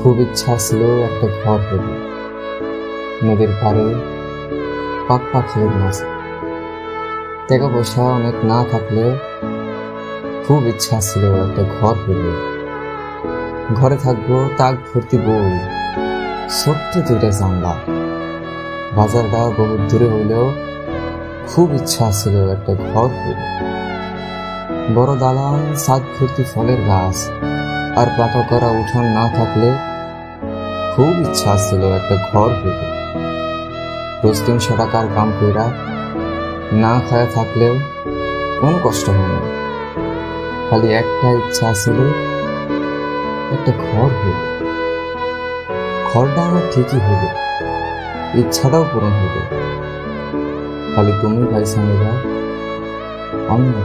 খুব ইচ্ছা ছিল একটা ঘর হবে নদীর পাড়ে, পাক পাখালের মাঝে। টাকা পয়সা অনেক না থাকলে খুব ইচ্ছা ছিল একটা ঘর হবে। ঘরে থাকবো তাক ভর্তি বই, ছোট্ট দুইটা জানলা। বাজারটা বহুত দূরে হইলেও খুব ইচ্ছা ছিল একটা ঘর হবে। বড় দালান, ছাদ ভর্তি ফলের গাছ আর পাকা করা উঠান না থাকলে খুব ইচ্ছা ছিল একটা ঘর হবে। রোজ ৩০০ টাকার কাম কইরা না খায়া থাকলেও কোনো কষ্ট হয় না, খালি একটা ইচ্ছা ছিল একটা ঘর হবে। ঘরটা আমার ঠিকই হবে, ইচ্ছাটাও পূরণ হবে, খালি তুমি ভাই সামিরা, আমি না।